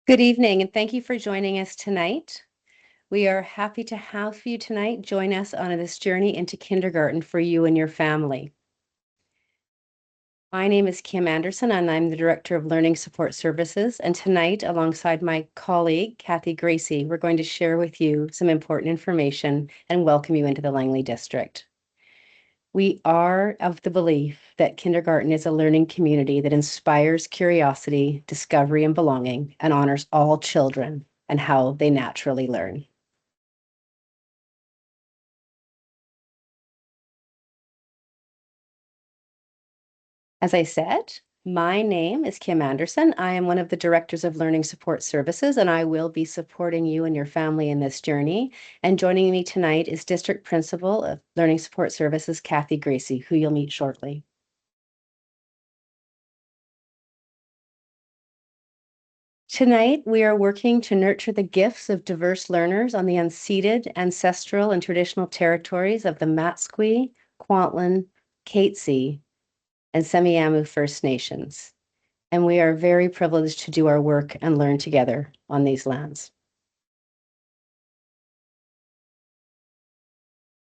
Good evening, and thank you for joining us tonight. We are happy to have you tonight join us on this journey into kindergarten for you and your family. My name is Kim Anderson, and I'm the Director of Learning Support Services. And tonight, alongside my colleague, Kathy Gracie, we're going to share with you some important information and welcome you into the Langley District. We are of the belief that kindergarten is a learning community that inspires curiosity, discovery, and belonging, and honors all children and how they naturally learn. As I said, my name is Kim Anderson. I am one of the directors of Learning Support Services, and I will be supporting you and your family in this journey. And joining me tonight is District Principal of Learning Support Services, Kathy Gracie, who you'll meet shortly. Tonight, we are working to nurture the gifts of diverse learners on the unceded, ancestral, and traditional territories of the Matsqui, Kwantlen, Katzie, and Semiahmoo First Nations. And we are very privileged to do our work and learn together on these lands.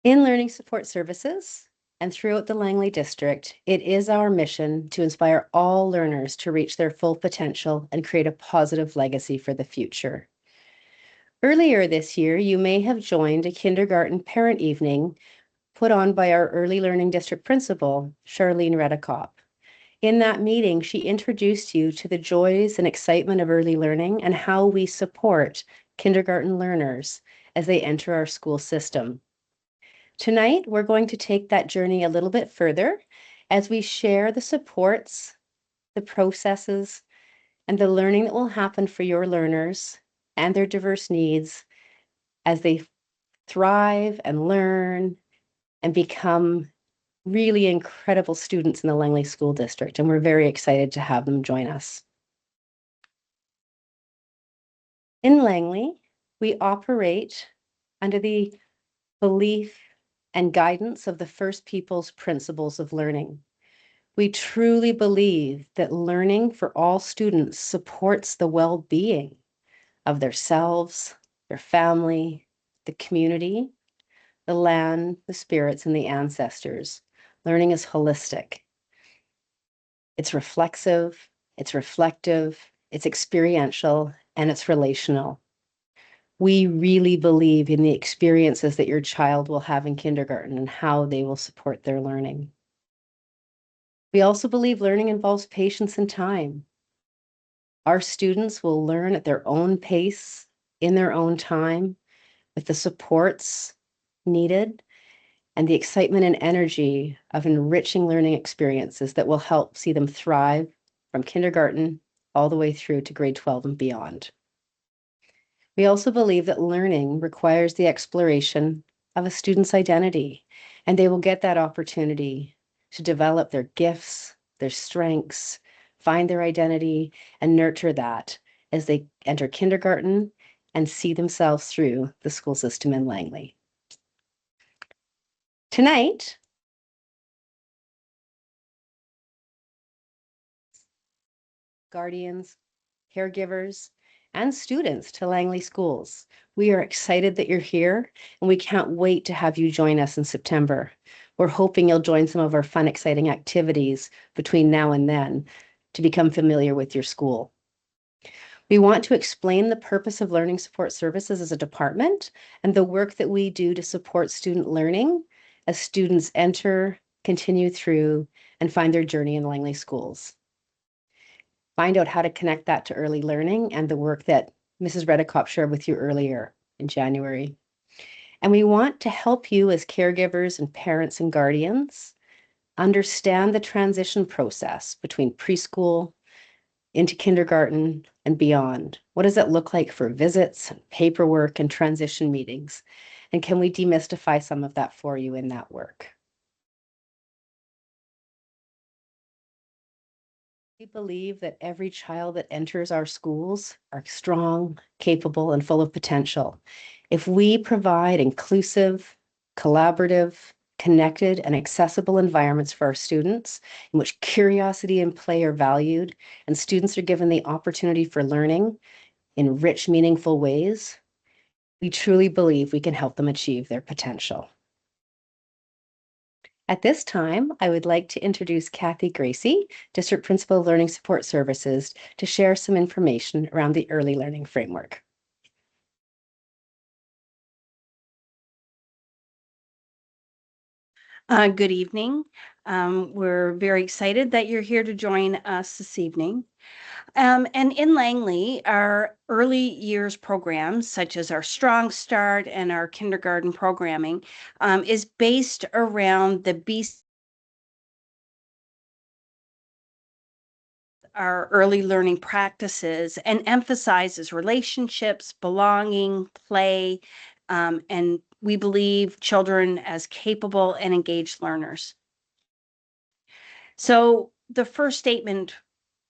In Learning Support Services and throughout the Langley District, it is our mission to inspire all learners to reach their full potential and create a positive legacy for the future. Earlier this year, you may have joined a kindergarten parent evening put on by our Early Learning District Principal, Charlene Redekop. In that meeting, she introduced you to the joys and excitement of early learning and how we support kindergarten learners as they enter our school system. Tonight, we're going to take that journey a little bit further as we share the supports, the processes, and the learning that will happen for your learners and their diverse needs as they thrive and learn and become really incredible students in the Langley School District, and we're very excited to have them join us. In Langley, we operate under the belief and guidance of the First Peoples principles of learning. We truly believe that learning for all students supports the well-being of themselves, their family, the community, the land, the spirits, and the ancestors. Learning is holistic. It's reflexive, it's reflective, it's experiential, and it's relational. We really believe in the experiences that your child will have in kindergarten and how they will support their learning. We also believe learning involves patience and time. Our students will learn at their own pace, in their own time, with the supports needed and the excitement and energy of enriching learning experiences that will help see them thrive from kindergarten all the way through to grade 12 and beyond. We also believe that learning requires the exploration of a student's identity, and they will get that opportunity to develop their gifts, their strengths, find their identity, and nurture that as they enter kindergarten and see themselves through the school system in Langley. Tonight, guardians, caregivers, and students to Langley Schools. We are excited that you're here, and we can't wait to have you join us in September. We're hoping you'll join some of our fun, exciting activities between now and then to become familiar with your school. We want to explain the purpose of Learning Support Services as a department and the work that we do to support student learning as students enter, continue through, and find their journey in Langley Schools. Find out how to connect that to early learning and the work that Mrs. Redekop shared with you earlier in January. And we want to help you as caregivers and parents and guardians understand the transition process between preschool into kindergarten and beyond. What does it look like for visits, paperwork, and transition meetings? And can we demystify some of that for you in that work? We believe that every child that enters our schools are strong, capable, and full of potential. If we provide inclusive, collaborative, connected, and accessible environments for our students in which curiosity and play are valued and students are given the opportunity for learning, in rich, meaningful ways, we truly believe we can help them achieve their potential. At this time, I would like to introduce Kathy Gracie, District Principal of Learning Support Services, to share some information around the early learning framework. Good evening. We're very excited that you're here to join us this evening. And in Langley, our early years programs, such as our Strong Start and our kindergarten programming, is based around the our early learning practices and emphasizes relationships, belonging, play, and we believe children as capable and engaged learners. So the first statement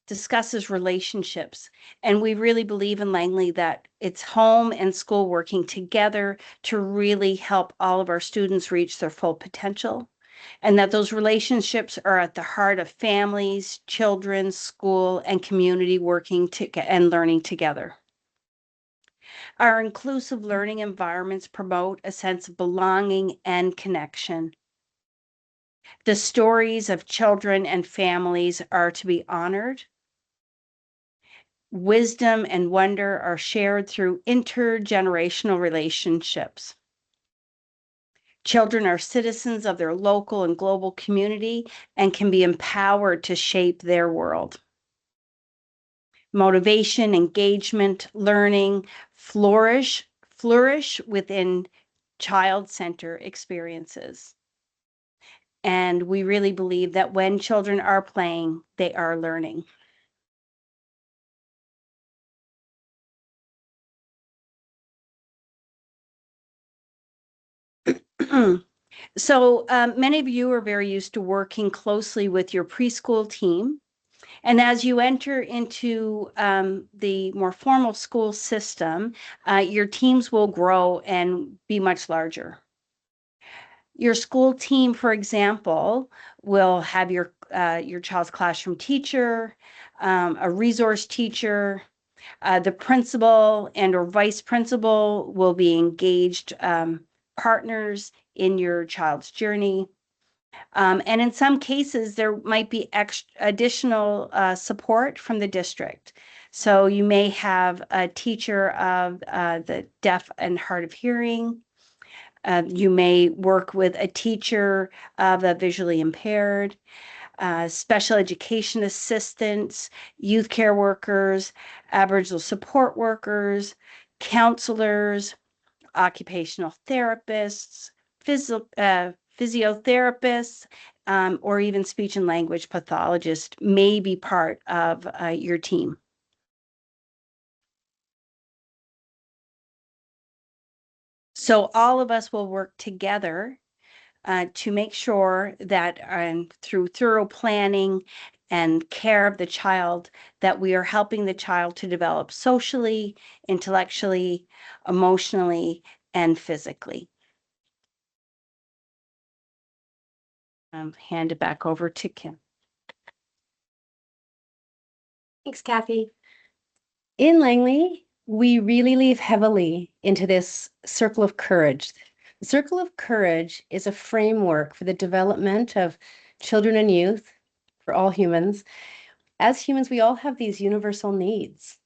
discusses relationships, and we really believe in Langley that it's home and school working together to really help all of our students reach their full potential, and that those relationships are at the heart of families, children, school, and community working and learning together. Our inclusive learning environments promote a sense of belonging and connection. The stories of children and families are to be honored. Wisdom and wonder are shared through intergenerational relationships. Children are citizens of their local and global community and can be empowered to shape their world. Motivation, engagement, learning flourish within child-centered experiences. And we really believe that when children are playing, they are learning. So many of you are very used to working closely with your preschool team. And as you enter into the more formal school system, your teams will grow and be much larger. Your school team, for example, will have your child's classroom teacher, a resource teacher, the principal and or vice principal will be engaged partners in your child's journey. And in some cases, there might be additional support from the district. So you may have a teacher of the deaf and hard of hearing. You may work with a teacher of the visually impaired, special education assistants, youth care workers, Aboriginal support workers, counselors, occupational therapists, physiotherapists, or even speech and language pathologists may be part of your team. So all of us will work together to make sure that through thorough planning and care of the child, that we are helping the child to develop socially, intellectually, emotionally, and physically. Hand it back over to Kim. Thanks, Kathy. In Langley, we really leave heavily into this circle of courage. The circle of courage is a framework for the development of children and youth, for all humans. As humans, we all have these universal needs: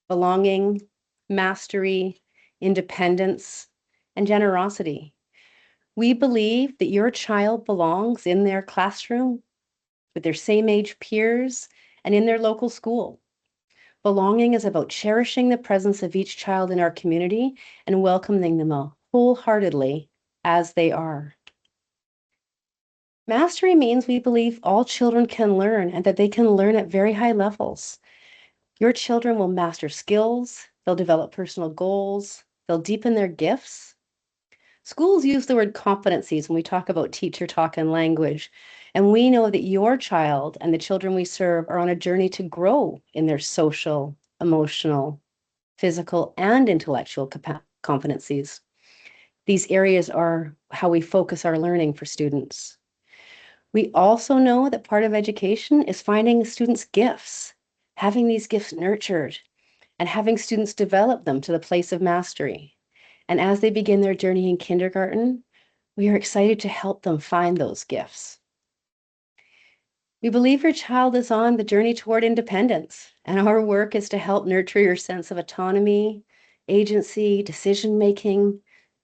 belonging, mastery, independence, and generosity. We believe that your child belongs in their classroom with their same age peers and in their local school. Belonging is about cherishing the presence of each child in our community and welcoming them wholeheartedly as they are. Mastery means we believe all children can learn and that they can learn at very high levels. Your children will master skills, they'll develop personal goals, they'll deepen their gifts. Schools use the word competencies when we talk about teacher talk and language, and we know that your child and the children we serve are on a journey to grow in their social, emotional, physical, and intellectual competencies. These areas are how we focus our learning for students. We also know that part of education is finding students' gifts, having these gifts nurtured, and having students develop them to the place of mastery. And as they begin their journey in kindergarten, we are excited to help them find those gifts. We believe your child is on the journey toward independence, and our work is to help nurture your sense of autonomy, agency, decision-making,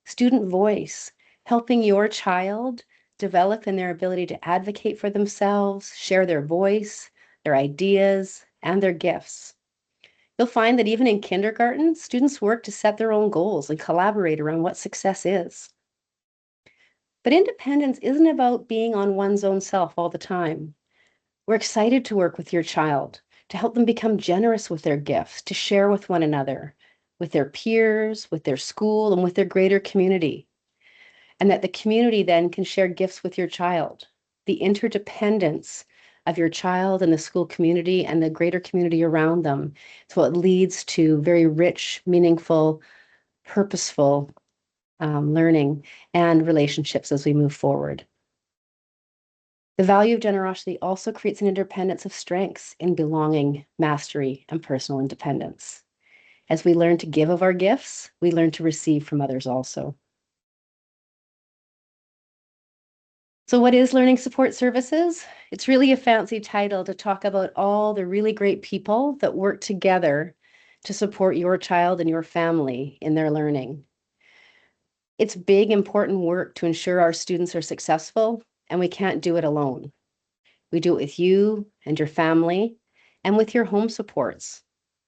student voice, helping your child develop in their ability to advocate for themselves, share their voice, their ideas, and their gifts. You'll find that even in kindergarten, students work to set their own goals and collaborate around what success is. But independence isn't about being on one's own self all the time. We're excited to work with your child, to help them become generous with their gifts, to share with one another, with their peers, with their school, and with their greater community. And that the community then can share gifts with your child. The interdependence of your child and the school community and the greater community around them is what leads to very rich, meaningful, purposeful learning and relationships as we move forward. The value of generosity also creates an interdependence of strengths in belonging, mastery, and personal independence. As we learn to give of our gifts, we learn to receive from others also. So what is Learning Support Services? It's really a fancy title to talk about all the really great people that work together to support your child and your family in their learning. It's big, important work to ensure our students are successful, and we can't do it alone. We do it with you and your family and with your home supports,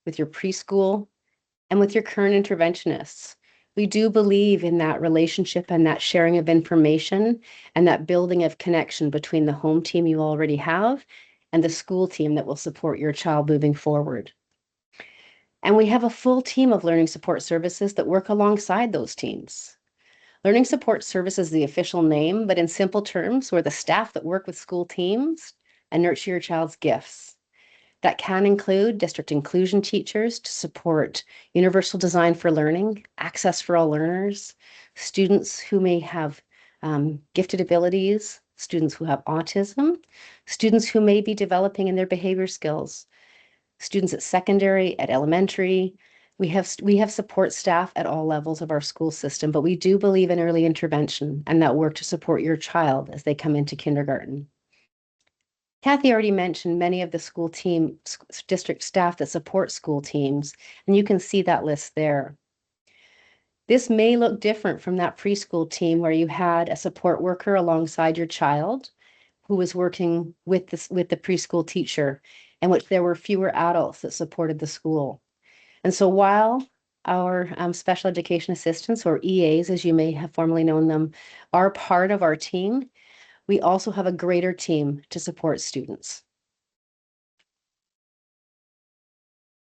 with your preschool, and with your current interventionists. We do believe in that relationship and that sharing of information and that building of connection between the home team you already have and the school team that will support your child moving forward. And we have a full team of learning support services that work alongside those teams. Learning Support Services is the official name, but in simple terms, we're the staff that work with school teams and nurture your child's gifts. That can include district inclusion teachers to support universal design for learning, access for all learners, students who may have gifted abilities, students who have autism, students who may be developing in their behavior skills, students at secondary, at elementary. We have support staff at all levels of our school system, but we do believe in early intervention and that work to support your child as they come into kindergarten. Kathy already mentioned many of the school team, district staff that support school teams, and you can see that list there. This may look different from that preschool team where you had a support worker alongside your child who was working with the preschool teacher, in which there were fewer adults that supported the school. And so while our special education assistants, or EAs, as you may have formerly known them, are part of our team, we also have a greater team to support students.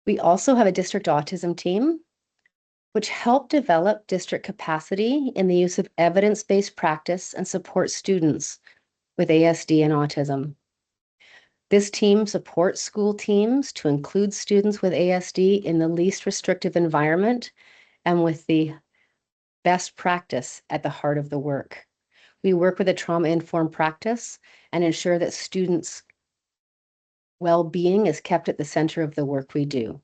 We also have a district autism team, which help develop district capacity in the use of evidence-based practice and support students with ASD and autism. This team supports school teams to include students with ASD in the least restrictive environment and with the best practice at the heart of the work. We work with a trauma-informed practice and ensure that students' well-being is kept at the center of the work we do.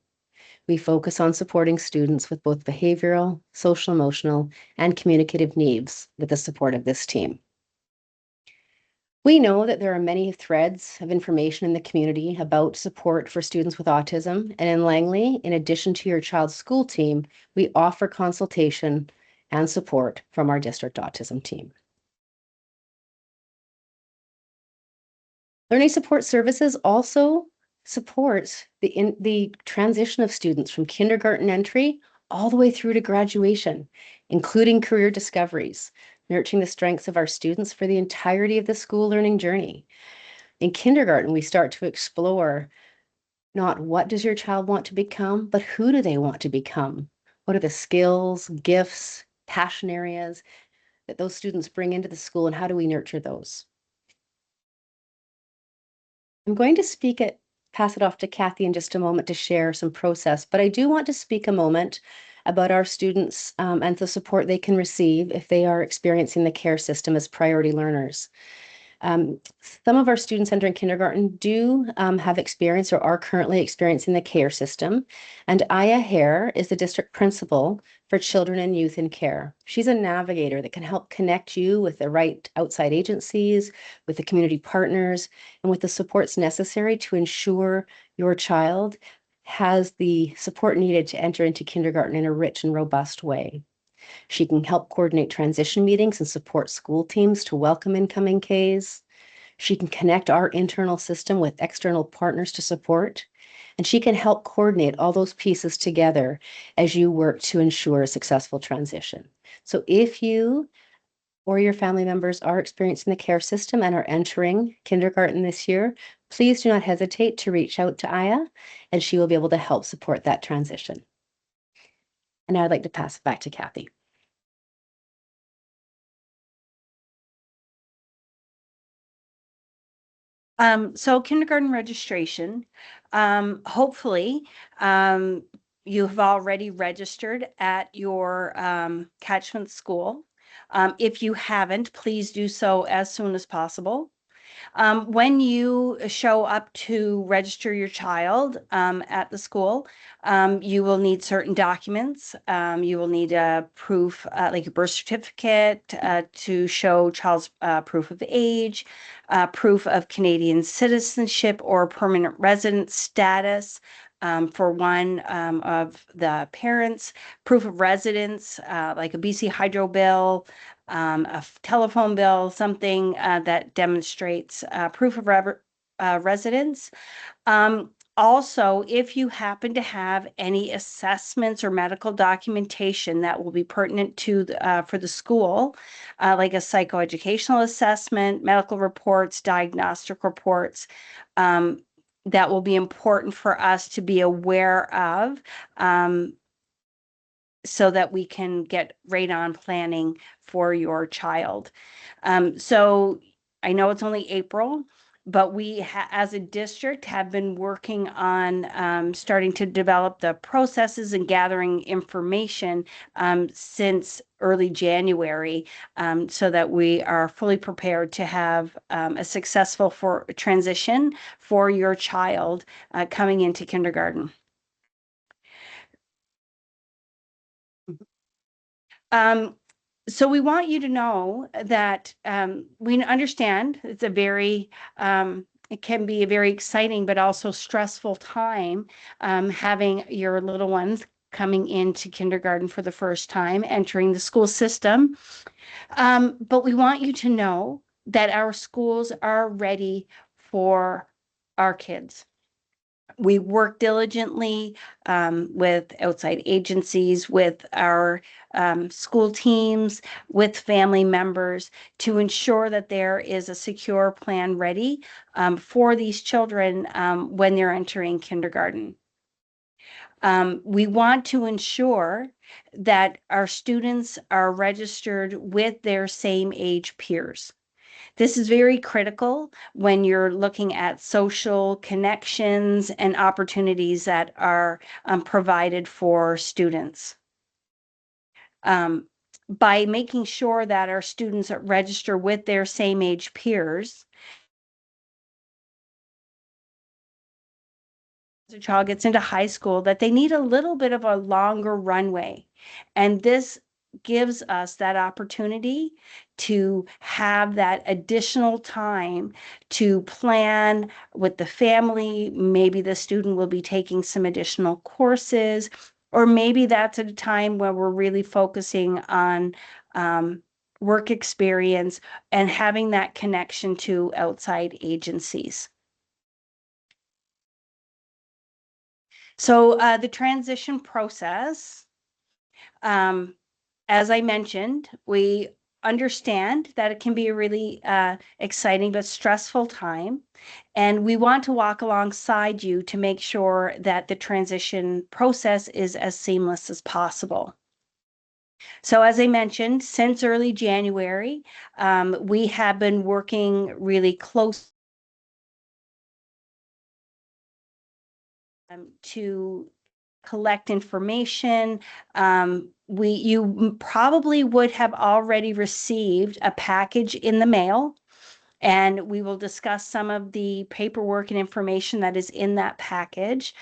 We focus on supporting students with both behavioral, social, emotional, and communicative needs with the support of this team. We know that there are many threads of information in the community about support for students with autism, and in Langley, in addition to your child's school team, we offer consultation and support from our district autism team. Learning Support Services also supports the transition of students from kindergarten entry all the way through to graduation, including career discoveries, nurturing the strengths of our students for the entirety of the school learning journey. In kindergarten, we start to explore not what does your child want to become, but who do they want to become? What are the skills, gifts, passion areas that those students bring into the school, and how do we nurture those? I'm going to pass it off to Kathy in just a moment to share some process, but I do want to speak a moment about our students and the support they can receive if they are experiencing the care system as priority learners. Some of our students entering kindergarten do have experience or are currently experiencing the care system. And Aya Hare is the district principal for children and youth in care. She's a navigator that can help connect you with the right outside agencies, with the community partners, and with the supports necessary to ensure your child has the support needed to enter into kindergarten in a rich and robust way. She can help coordinate transition meetings and support school teams to welcome incoming Ks. She can connect our internal system with external partners to support, and she can help coordinate all those pieces together as you work to ensure a successful transition. So if you or your family members are experiencing the care system and are entering kindergarten this year, please do not hesitate to reach out to Aya, and she will be able to help support that transition. And now I'd like to pass it back to Kathy. So kindergarten registration, hopefully, you have already registered at your catchment school. If you haven't, please do so as soon as possible. When you show up to register your child at the school, you will need certain documents. You will need a proof, like a birth certificate, to show child's proof of age, proof of Canadian citizenship or permanent resident status. For one of the parents, proof of residence, like a BC Hydro bill, a telephone bill, something that demonstrates proof of residence. Also, if you happen to have any assessments or medical documentation that will be pertinent to for the school, like a psychoeducational assessment, medical reports, diagnostic reports, that will be important for us to be aware of, so that we can get right on planning for your child. So I know it's only April, but we, as a district, have been working on starting to develop the processes and gathering information since early January, so that we are fully prepared to have a successful transition for your child coming into kindergarten. Um, so we want you to know that we understand it's a very, it can be a very exciting but also stressful time, having your little ones coming into kindergarten for the first time, entering the school system. But we want you to know that our schools are ready for our kids. We work diligently with outside agencies, with our school teams, with family members to ensure that there is a secure plan ready for these children when they're entering kindergarten. We want to ensure that our students are registered with their same age peers. This is very critical when you're looking at social connections and opportunities that are provided for students. By making sure that our students register with their same age peers, as a child gets into high school, that they need a little bit of a longer runway. And this gives us that opportunity to have that additional time to plan with the family. Maybe the student will be taking some additional courses, or maybe that's at a time where we're really focusing on work experience and having that connection to outside agencies. So the transition process, um, as I mentioned, we understand that it can be a really exciting but stressful time. And we want to walk alongside you to make sure that the transition process is as seamless as possible. So as I mentioned, since early January, we have been working really close to collect information. You probably would have already received a package in the mail And we will discuss some of the paperwork and information that is in that package.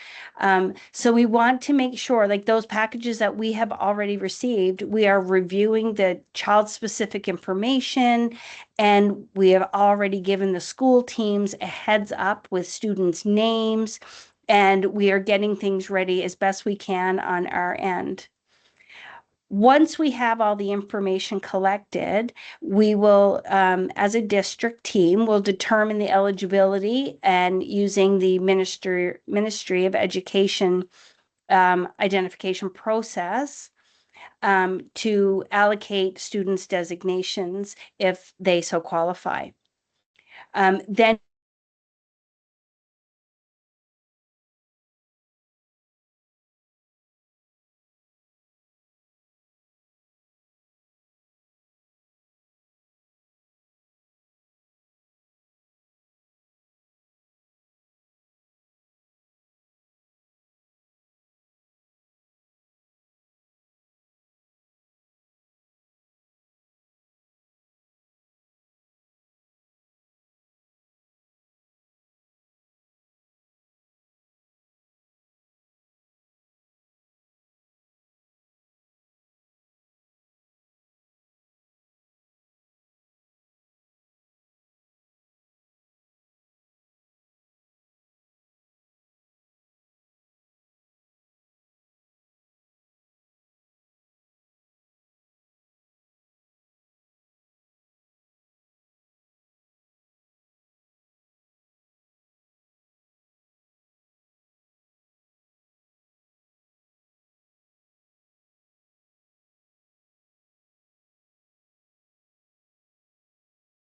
So we want to make sure, like those packages that we have already received, we are reviewing the child-specific information, and we have already given the school teams a heads up with students' names, and we are getting things ready as best we can on our end. Once we have all the information collected, we will, as a district team, will determine the eligibility and using the Ministry of Education identification process to allocate students designations if they so qualify. Then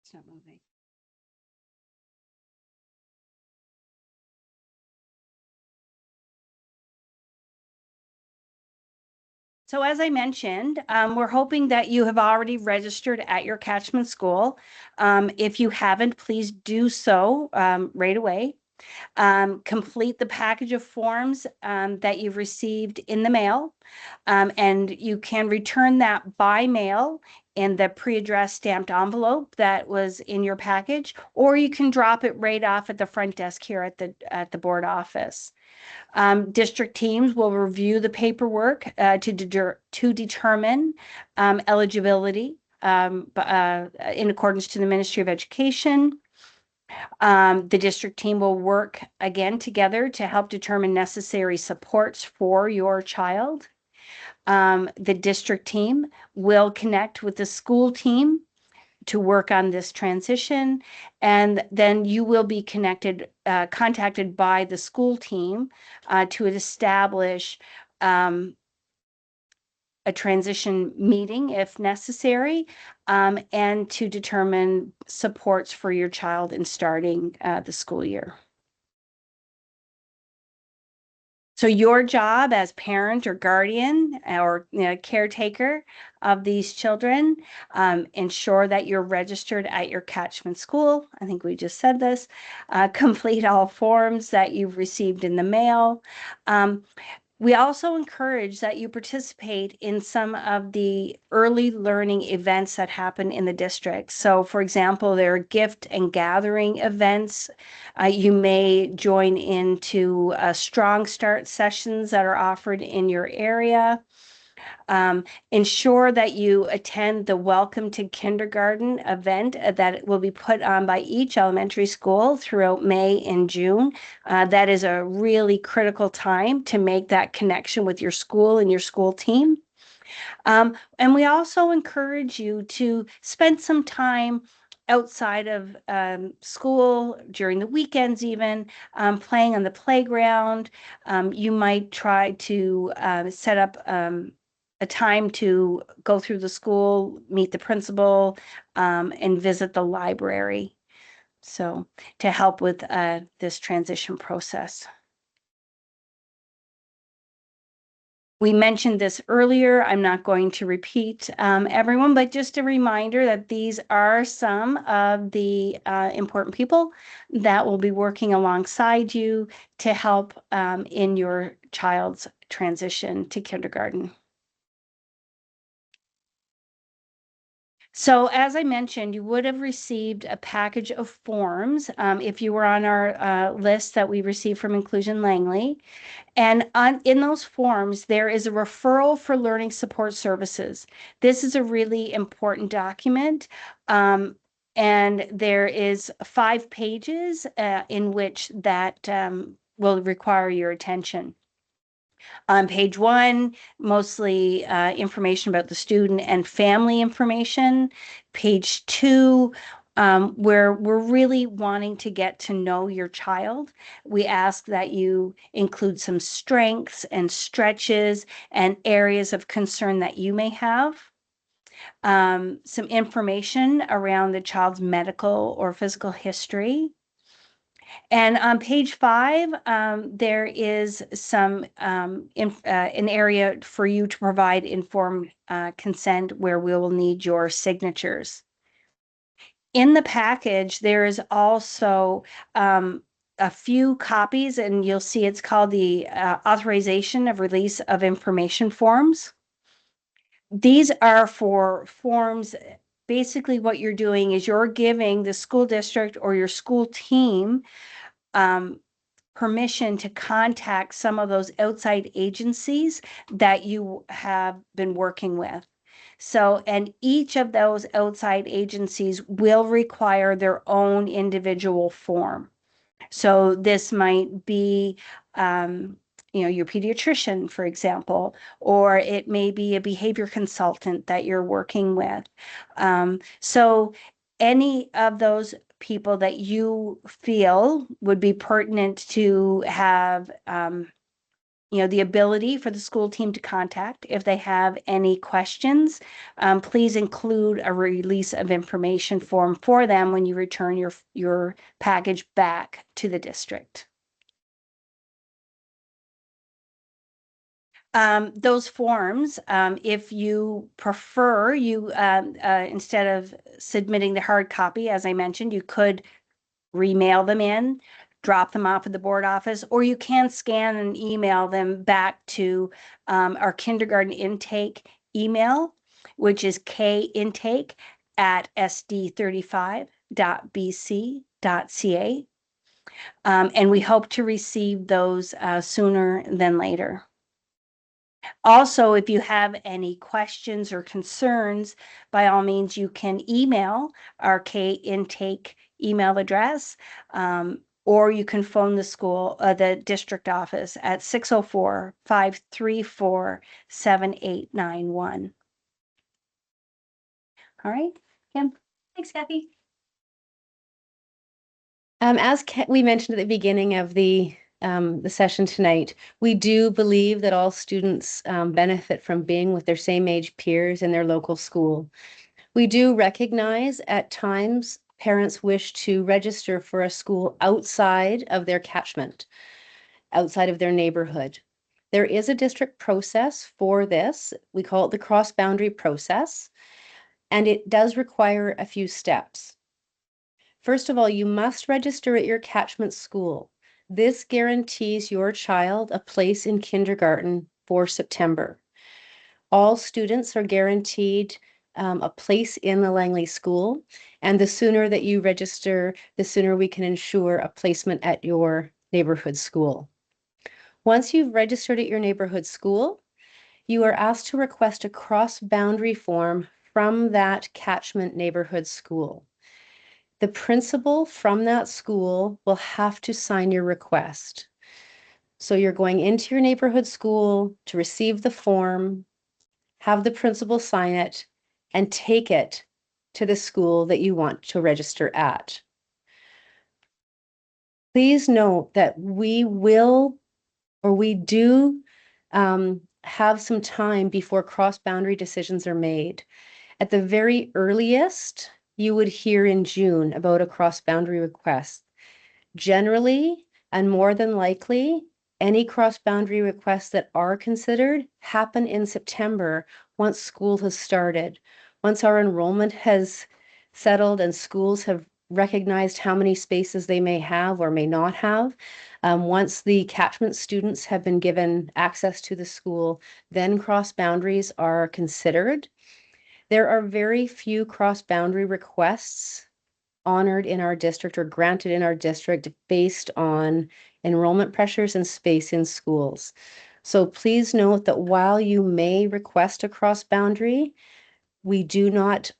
it's not moving. So as I mentioned, we're hoping that you have already registered at your catchment school. If you haven't, please do so right away. Complete the package of forms that you've received in the mail, and you can return that by mail in the pre-addressed stamped envelope that was in your package, or you can drop it right off at the front desk here at the board office. District teams will review the paperwork to determine eligibility in accordance to the Ministry of Education. The district team will work again together to help determine necessary supports for your child. The district team will connect with the school team to work on this transition, and then you will be contacted by the school team to establish a transition meeting if necessary, and to determine supports for your child in starting the school year. So your job as parent or guardian or caretaker of these children, ensure that you're registered at your catchment school. I think we just said this. Complete all forms that you've received in the mail. We also encourage that you participate in some of the early learning events that happen in the district. So, for example, there are gift and gathering events. You may join into strong start sessions that are offered in your area. Ensure that you attend the Welcome to Kindergarten event that will be put on by each elementary school throughout May and June. That is a really critical time to make that connection with your school and your school team. And we also encourage you to spend some time outside of school during the weekends, even playing on the playground. You might try to set up a time to go through the school, meet the principal, and visit the library. So to help with this transition process. We mentioned this earlier. I'm not going to repeat everyone, but just a reminder that these are some of the important people that will be working alongside you to help in your child's transition to kindergarten. So as I mentioned, you would have received a package of forms if you were on our list that we received from Inclusion Langley. And in those forms, there is a referral for learning support services. This is a really important document. And there is 5 pages in which that will require your attention. On page 1, mostly information about the student and family information. Page 2, where we're really wanting to get to know your child. We ask that you include some strengths and stretches and areas of concern that you may have. Some information around the child's medical or physical history. And on page 5, there is some an area for you to provide informed consent where we will need your signatures. In the package, there is also a few copies, and you'll see it's called the authorization of release of information forms. These are for forms. Basically, what you're doing is you're giving the school district or your school team permission to contact some of those outside agencies that you have been working with. So, and each of those outside agencies will require their own individual form. So this might be, your pediatrician, for example, or it may be a behavior consultant that you're working with. So any of those people that you feel would be pertinent to have the ability for the school team to contact if they have any questions. Please include a release of information form for them when you return your package back to the district. Those forms, if you prefer, you instead of submitting the hard copy, as I mentioned, you could remail them in, drop them off at the board office, or you can scan and email them back to our kindergarten intake email, which is kintake@sd35.bc.ca. And we hope to receive those sooner than later. Also, if you have any questions or concerns, by all means, you can email our K intake email address, or you can phone the district office at 604-534-7891. All right, Kim. Thanks, Kathy. As we mentioned at the beginning of the session tonight, we do believe that all students benefit from being with their same age peers in their local school. We do recognize at times parents wish to register for a school outside of their catchment, outside of their neighborhood. There is a district process for this. We call it the cross-boundary process, and it does require a few steps. First of all, you must register at your catchment school. This guarantees your child a place in kindergarten for September. All students are guaranteed a place in the Langley school, and the sooner that you register, the sooner we can ensure a placement at your neighborhood school. Once you've registered at your neighborhood school, you are asked to request a cross-boundary form from that catchment neighborhood school. The principal from that school will have to sign your request. So you're going into your neighborhood school to receive the form, have the principal sign it, and take it to the school that you want to register at. Please note that we do have some time before cross-boundary decisions are made. At the very earliest, you would hear in June about a cross-boundary request. Generally, and more than likely, any cross-boundary requests that are considered happen in September once school has started. Once our enrollment has settled and schools have recognized how many spaces they may have or may not have. Once the catchment students have been given access to the school, then cross boundaries are considered. There are very few cross-boundary requests honored in our district or granted in our district based on enrollment pressures and space in schools. So please note that while you may request a cross-boundary, we do not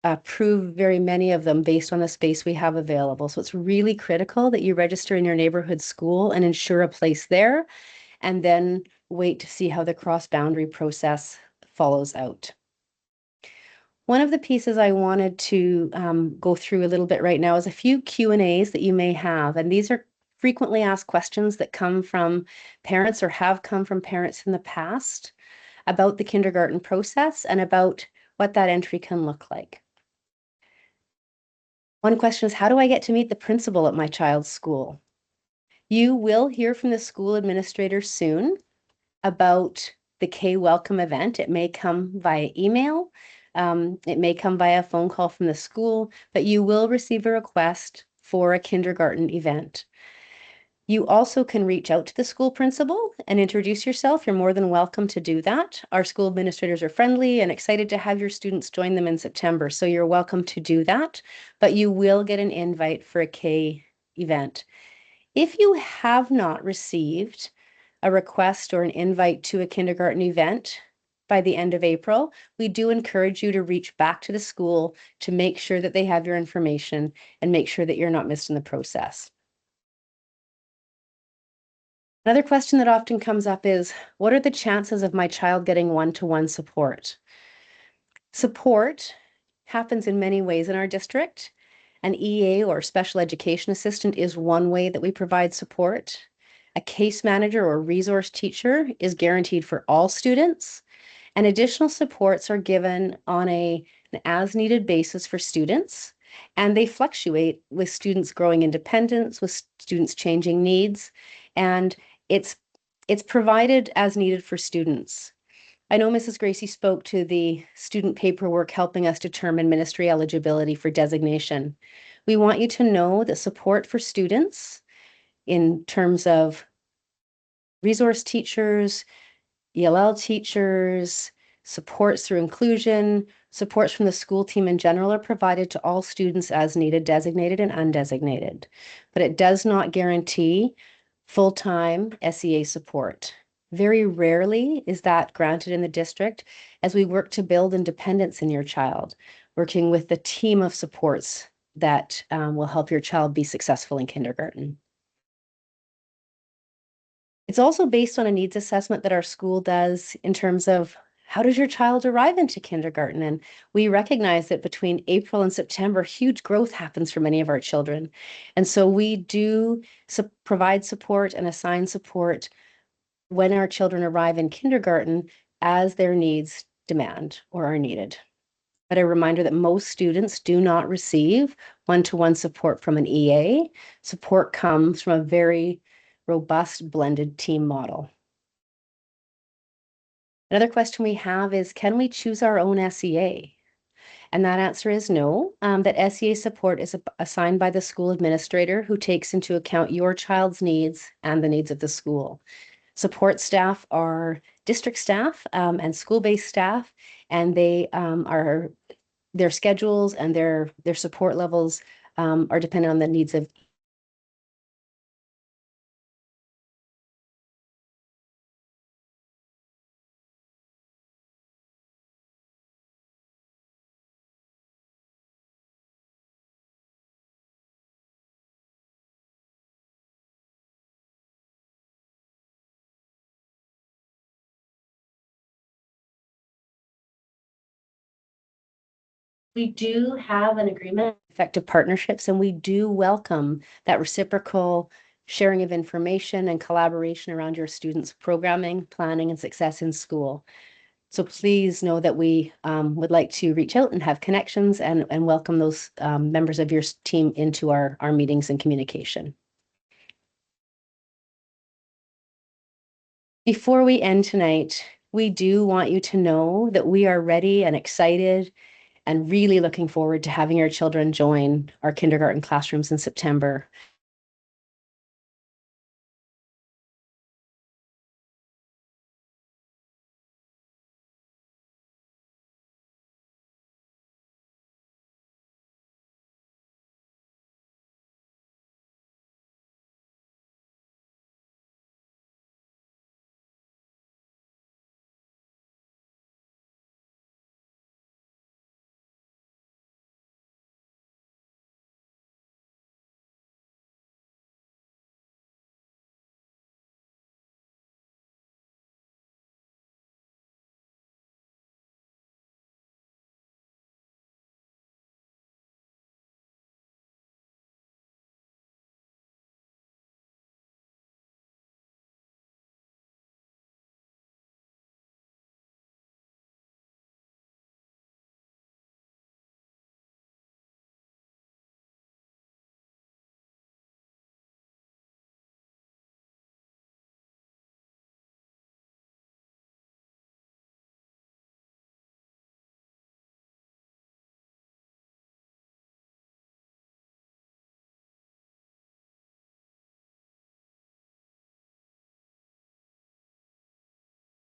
approve very many of them based on the space we have available. So it's really critical that you register in your neighborhood school and ensure a place there, and then wait to see how the cross-boundary process follows out. One of the pieces I wanted to go through a little bit right now is a few Q&As that you may have, and these are frequently asked questions that come from parents or have come from parents in the past about the kindergarten process and about what that entry can look like. One question is, how do I get to meet the principal at my child's school? You will hear from the school administrator soon about the K Welcome event. It may come via email, it may come via a phone call from the school, but you will receive a request for a kindergarten event. You also can reach out to the school principal and introduce yourself. You're more than welcome to do that. Our school administrators are friendly and excited to have your students join them in September, so you're welcome to do that, but you will get an invite for a K event. If you have not received a request or an invite to a kindergarten event by the end of April, we do encourage you to reach back to the school to make sure that they have your information and make sure that you're not missed in the process. Another question that often comes up is, what are the chances of my child getting one-to-one support? Support happens in many ways in our district. An EA or special education assistant is one way that we provide support. A case manager or resource teacher is guaranteed for all students, and additional supports are given on an as-needed basis for students, and they fluctuate with students' growing independence, with students' changing needs, and it's provided as needed for students. I know Mrs. Gracie spoke to the student paperwork helping us determine ministry eligibility for designation. We want you to know that support for students in terms of resource teachers, ELL teachers, supports through inclusion, supports from the school team in general are provided to all students as needed, designated and undesignated. But it does not guarantee full-time SEA support. Very rarely is that granted in the district as we work to build independence in your child, working with the team of supports that will help your child be successful in kindergarten. It's also based on a needs assessment that our school does in terms of how does your child arrive into kindergarten? And we recognize that between April and September, huge growth happens for many of our children. And so we do provide support and assign support when our children arrive in kindergarten as their needs demand or are needed. But a reminder that most students do not receive one-to-one support from an EA. Support comes from a very robust blended team model. Another question we have is, can we choose our own SEA? And that answer is no, that SEA support is assigned by the school administrator who takes into account your child's needs and the needs of the school. Support staff are district staff and school-based staff, and they are their schedules and their support levels are dependent on the needs of we do have an agreement, effective partnerships, and we do welcome that reciprocal sharing of information and collaboration around your students' programming, planning, and success in school. So please know that we would like to reach out and have connections and welcome those members of your team into our meetings and communication. Before we end tonight, we do want you to know that we are ready and excited and really looking forward to having your children join our kindergarten classrooms in September.